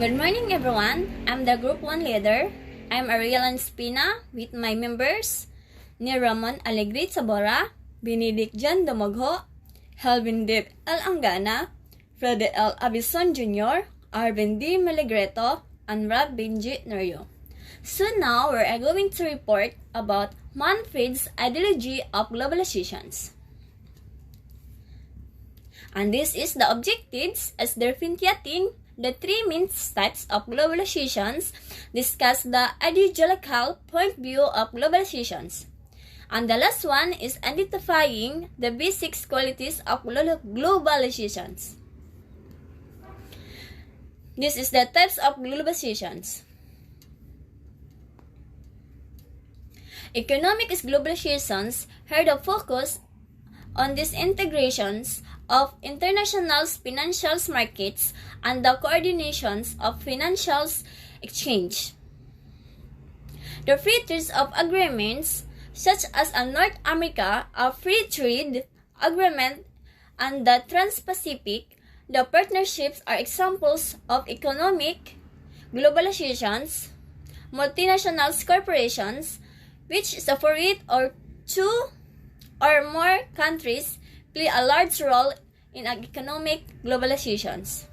Good morning, everyone. I'm the Group 1 leader. I'm Ariel Spina with my members ni Ramon Alegrit Sabora, Benedict Jan Domogho, Helvin Dip L. Angana, Fred L. Abison Jr., Arvin D. Melegreto, and Rob Benji Neryo. So now we're going to report about Manfred's ideology of globalizations. And this is the objectives as differentiating the three main types of globalizations, discuss the ideological point of view of globalizations. And the last one is identifying the basic qualities of globalizations. This is the types of globalizations. Economic globalizations have the focus on these integrations of international financial markets and the coordinations of financial exchange. The free trade of agreements such as a North America, a free trade agreement, and the Trans-Pacific, the partnerships are examples of economic globalizations. Multinational corporations, which separate or two or more countries, play a large role in economic globalizations.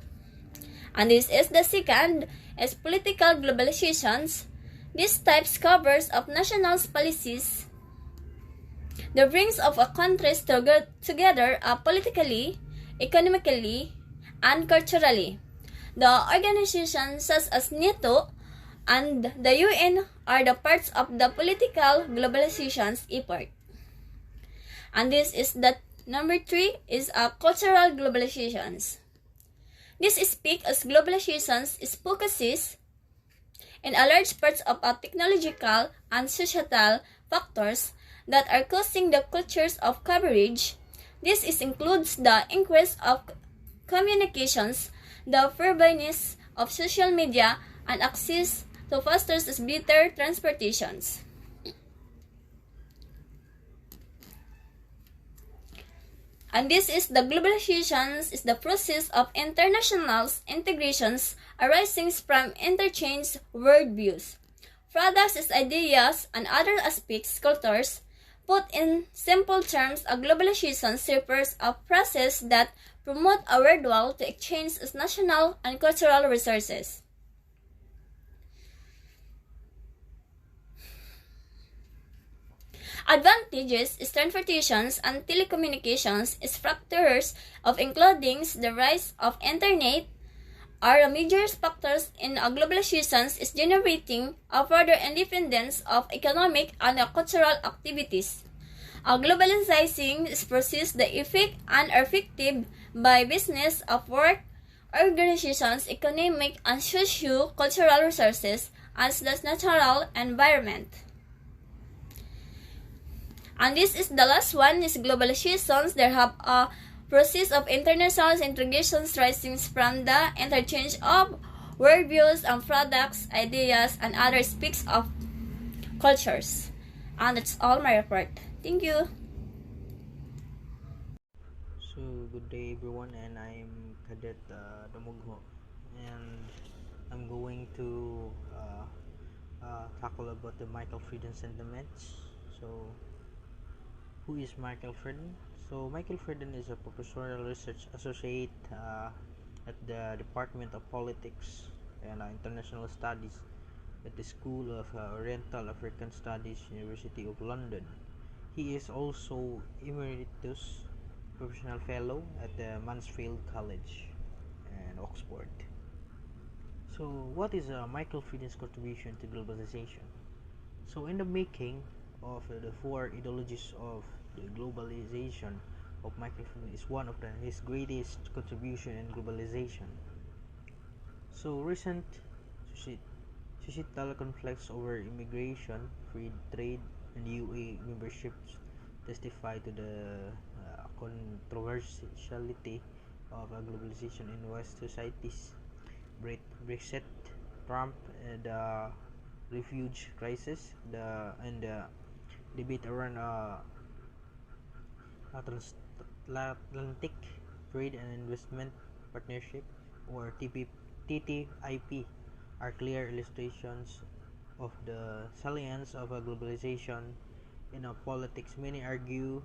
And this is the second is political globalizations. This type covers of national policies. The brings of a countries together politically, economically, and culturally. The organizations such as NATO and the UN are the parts of the political globalizations effort. And this is the number 3 is cultural globalizations. This speaks as globalizations focuses in a large parts of technological and societal factors that are causing the cultures of coverage. This includes the increase of communications, the prevalence of social media, and access to faster better transportations. And this is the globalizations is the process of international integrations arising from interchange worldviews, products, ideas, and other aspects cultures. Put in simple terms, a globalization refers a process that promotes a worldwide to exchange national and cultural resources. Advantages is transportations and telecommunications factors of including the rise of internet are major factors in globalizations is generating a further independence of economic and cultural activities. Globalizing is process the effect and effective by business of work, organizations, economic and socio-cultural resources as the natural environment. And this is the last one is globalizations. There have a process of international integrations rising from the interchange of worldviews and products, ideas, and other aspects of cultures. And that's all my report. Thank you. So good day everyone, and I'm Cadet Domogho, and I'm going to tackle about the Michael Frieden sentiments. So who is Michael Frieden? So Michael Frieden is a professorial research associate at the Department of Politics and International Studies at the School of Oriental African Studies, University of London. He is also emeritus professional fellow at the Mansfield College and Oxford. So what is Michael Frieden's contribution to globalization? So in the making of the four ideologies of the globalization of Michael Frieden is one of his greatest contribution in globalization. So recent societal conflicts over immigration, free trade, and UA memberships testify to the controversiality of globalization in West societies. Brexit, Trump, the refugee crisis, and the debate around Transatlantic Trade and Investment Partnership or TTIP are clear illustrations of the salience of a globalization in a politics. Many argue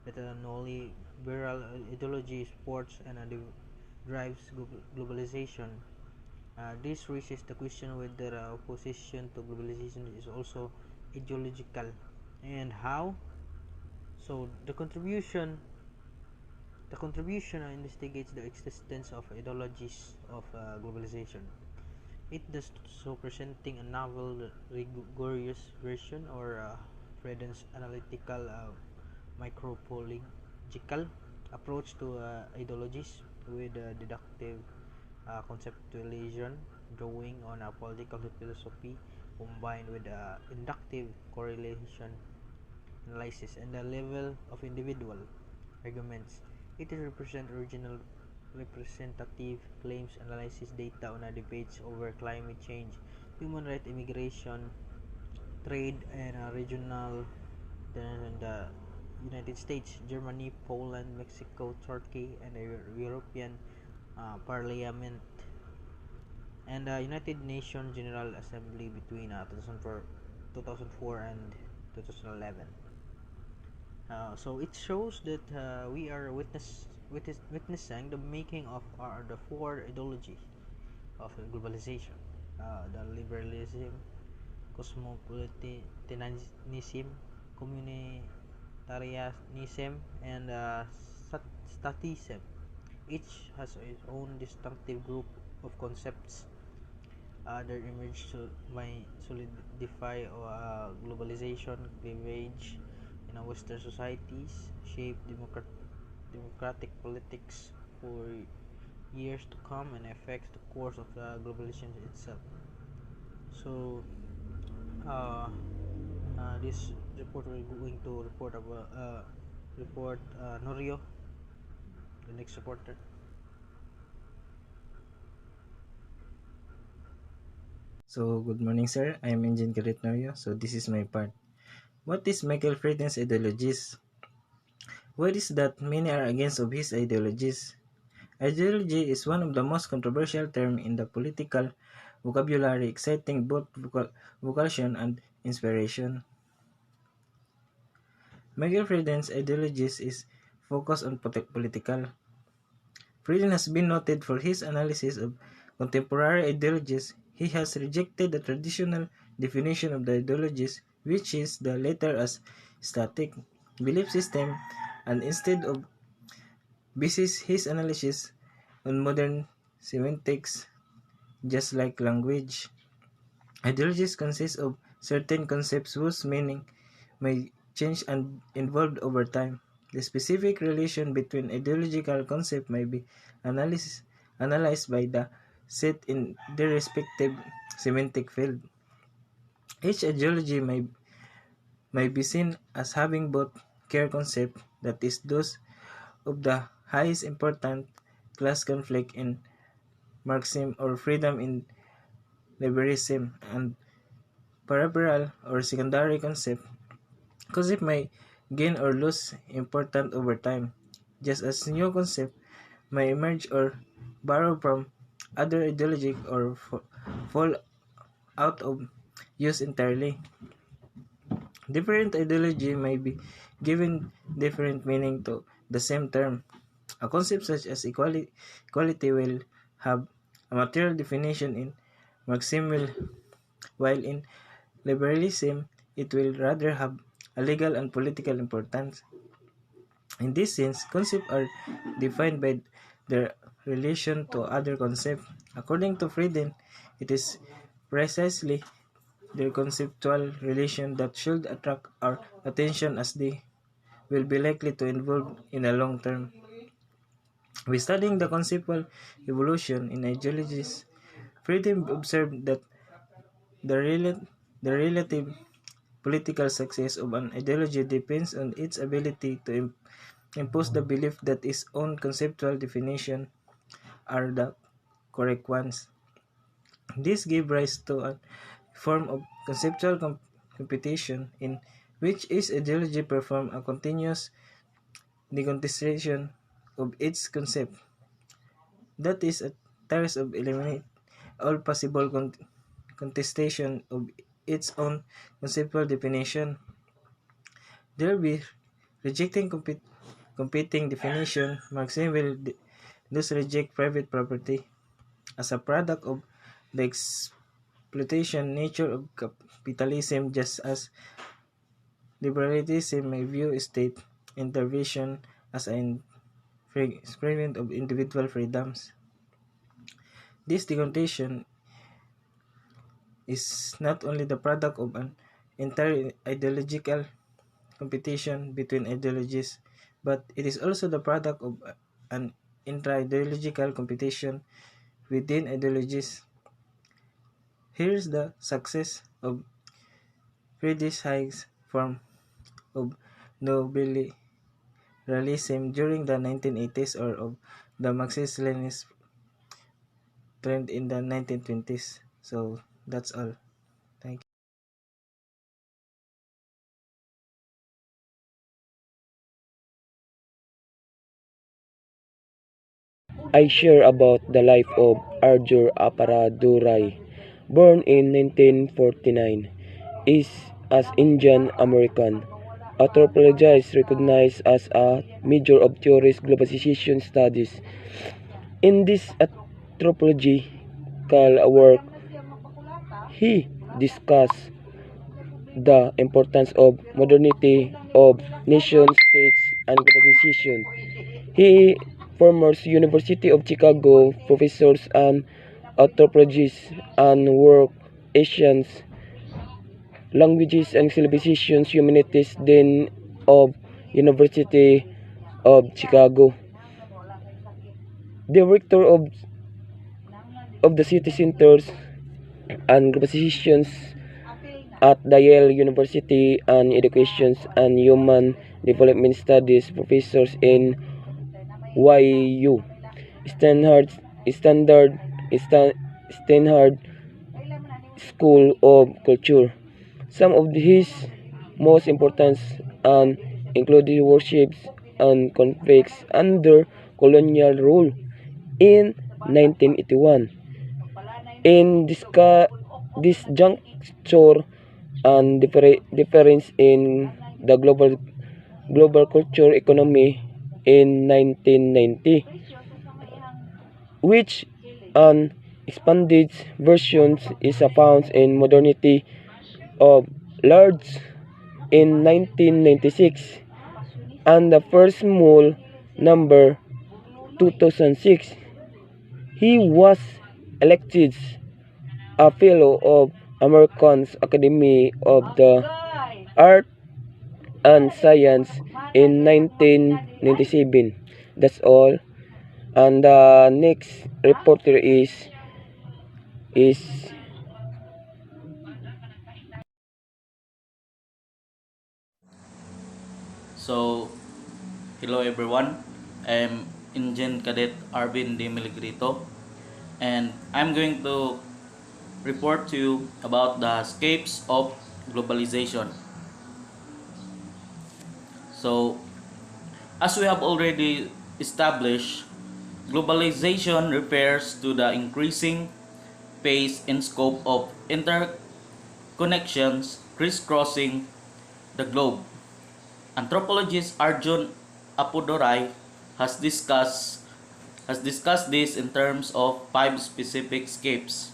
that a neoliberal ideology supports and drives globalization. This raises the question whether opposition to globalization is also ideological, and how. So the contribution investigates the existence of ideologies of globalization. It does so, presenting a novel, rigorous version or Freden's analytical, micropolitical approach to ideologies with deductive conceptualization, drawing on a political philosophy combined with inductive correlation analysis and the level of individual arguments. It represents original representative claims, analysis data on debates over climate change, human rights, immigration, trade, and regional in the United States, Germany, Poland, Mexico, Turkey, and the European Parliament and the United Nations General Assembly between 2004 and 2011. So it shows that we are witnessing the making of the four ideology of globalization: the liberalism, cosmopolitanism, communitarianism, and statism. Each has its own distinctive group of concepts. Their image may solidify globalization cleavage in Western societies, shape democratic politics for years to come, and affect the course of globalization itself. So, uh, this report we're going to report Norio, the next reporter. So, good morning, sir. I am Engine Norio. So, this is my part. What is Michael Friedman's ideologies? What is that many are against of his ideologies? Ideology is one of the most controversial terms in the political vocabulary, exciting both vocation and inspiration. Michael Friedman's ideologies is focused on political. Friedman has been noted for his analysis of contemporary ideologies. He has rejected the traditional definition of the ideologies, which is the latter as static belief system, and instead of bases his analysis on modern semantics, just like language. Ideologies consist of certain concepts whose meaning may change and evolve over time. The specific relation between ideological concepts may be analyzed by the set in their respective semantic field. Each ideology may be seen as having both care concept, that is, those of the highest important class conflict in Marxism or freedom in liberalism, and peripheral or secondary concept may gain or lose importance over time, just as new concept may emerge or borrow from other ideology or fall out of use entirely. Different ideology may be given different meaning to the same term. A concept such as equality will have a material definition in Marxism, while in liberalism it will rather have a legal and political importance. In this sense, concepts are defined by their relation to other concepts. According to Frieden, it is precisely their conceptual relation that should attract our attention, as they will be likely to involve in a long term. By studying the conceptual evolution in ideologies, Frieden observed that the, the relative political success of an ideology depends on its ability to impose the belief that its own conceptual definitions are the correct ones. This gave rise to a form of conceptual competition in which each ideology performs a continuous decontestation of its concept. That is, tries to eliminate all possible contestation of its own conceptual definition, thereby rejecting competing definition. Marxism will thus reject private property as a product of the exploitation nature of capitalism, just as liberalism may view state intervention as an infringement of individual freedoms. This degradation is not only the product of an entire ideological competition between ideologies, but it is also the product of an intra-ideological competition within ideologies. Here's the success of Friedrich Hayek's form of neoliberalism during the 1980s, or of the Marxist-Leninist trend in the 1920s. So that's all. Thank you. I share about the life of Arjun Appadurai, born in 1949, is as Indian American. Anthropologist recognized as a major of theorist globalization studies. In this anthropological work, he discussed the importance of modernity of nation states and globalization. He former University of Chicago professors and anthropologists and work Asian languages and civilizations humanities dean of University of Chicago. Director of the City Centers and Globalizations at the Yale University and Education and Human Development Studies professors in YU. Stanford, Standard, Stanford School of Culture. Some of his most important and included worships and conflicts under colonial rule in 1981. In this juncture and difference in the global culture economy in 1990, which an expanded version is found in modernity of large in 1996 and the first small number 2006. He was elected a fellow of American Academy of the Art and Science in 1997. That's all. And the next reporter is So, hello everyone. I'm Engine Cadet Arvin De Miligrito, and I'm going to report to you about the escapes of globalization. So, as we have already established, globalization refers to the increasing pace and scope of interconnections crisscrossing the globe. Anthropologist Arjun Appadurai has discussed has discussed this in terms of five specific scapes.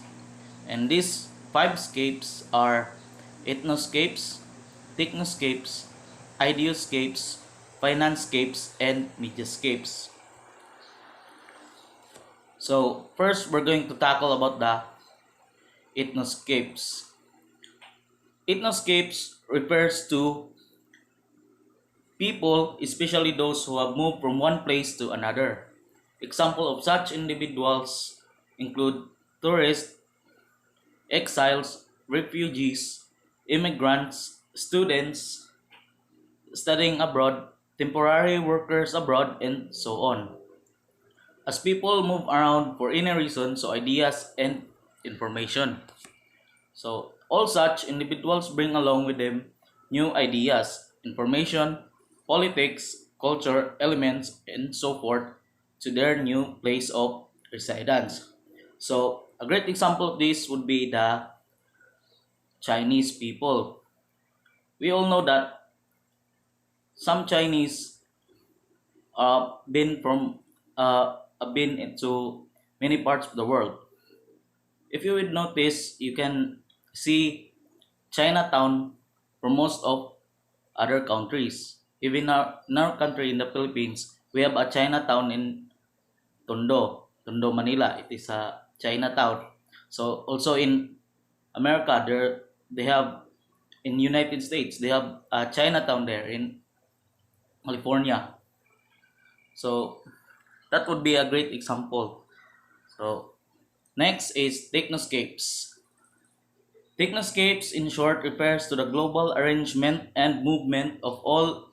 And these five scapes are ethnoscapes, technoscapes, ideoscapes, financescapes, and mediascapes. So first we're going to tackle about the ethnoscapes. Ethnoscapes refers to people, especially those who have moved from one place to another. Example of such individuals include tourists, exiles, refugees, immigrants, students studying abroad, temporary workers abroad, and so on. As people move around for any reason, so ideas and information. So all such individuals bring along with them new ideas, information, politics, culture, elements, and so forth to their new place of residence. So a great example of this would be the Chinese people. We all know that some Chinese been into many parts of the world. If you would notice, you can see Chinatown for most of other countries. Even in our country, in the Philippines, we have a Chinatown in Tondo, Manila. It is a Chinatown. So also in America, they have in United States they have a Chinatown there in California. So that would be a great example. So next is technoscapes. Technoscapes, in short, refers to the global arrangement and movement of all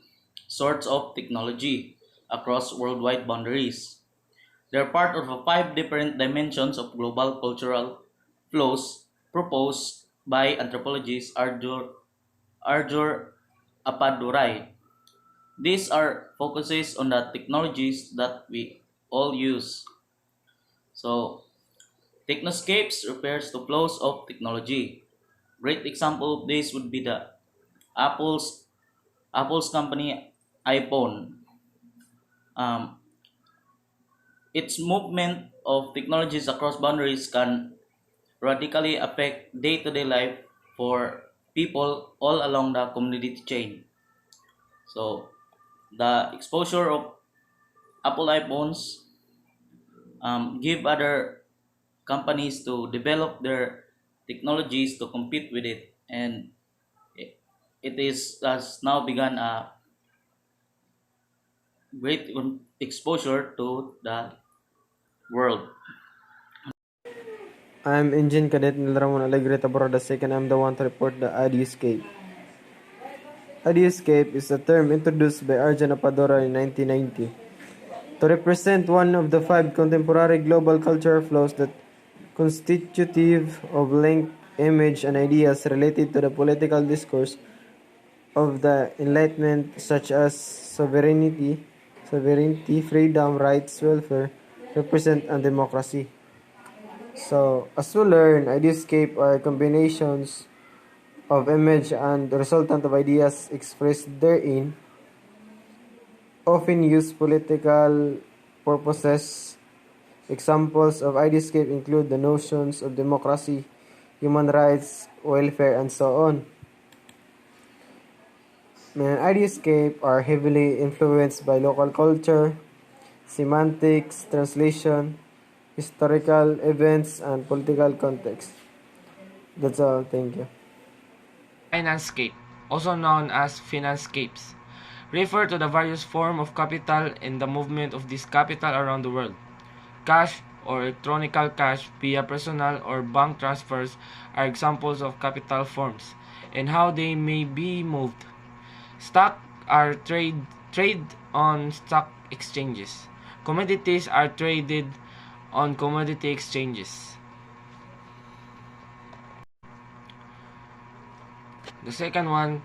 sorts of technology across worldwide boundaries. They are part of the five different dimensions of global cultural flows proposed by anthropologist Arjur Appadurai. These are focuses on the technologies that we all use. So, technoscapes refers to flows of technology. Great example of this would be the Apple's Apple's company iPhone. Um, its movement of technologies across boundaries can radically affect day-to-day life for people all along the community chain. So the exposure of Apple iPhones give other companies to develop their technologies to compete with it, and it, it is has now begun a great exposure to the world. I'm Engine Cadet Nil Ramon Alegre Taborda II. I'm the one to report the IDScape. IDScape is a term introduced by Arjun Apadora in 1990 to represent one of the five contemporary global cultural flows that constitutive of link, image, and ideas related to the political discourse of the Enlightenment, such as sovereignty, freedom, rights, welfare, represent, and democracy. So, as we learn, ideascape are combinations of image and resultant of ideas expressed therein, often used political purposes. Examples of ideascape include the notions of democracy, human rights, welfare, and so on. Ideascape are heavily influenced by local culture, semantics, translation, historical events, and political context. That's all. Thank you. Financescape, also known as financescapes, refer to the various forms of capital and the movement of this capital around the world. Cash or electronic cash via personal or bank transfers are examples of capital forms and how they may be moved. Stock are trade on stock exchanges. Commodities are traded on commodity exchanges. The second one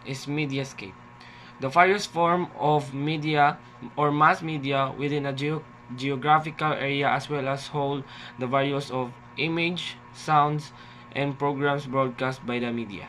is mediascape. The various form of media or mass media within a geographical area as well as whole the various of image, sounds, and programs broadcast by the media.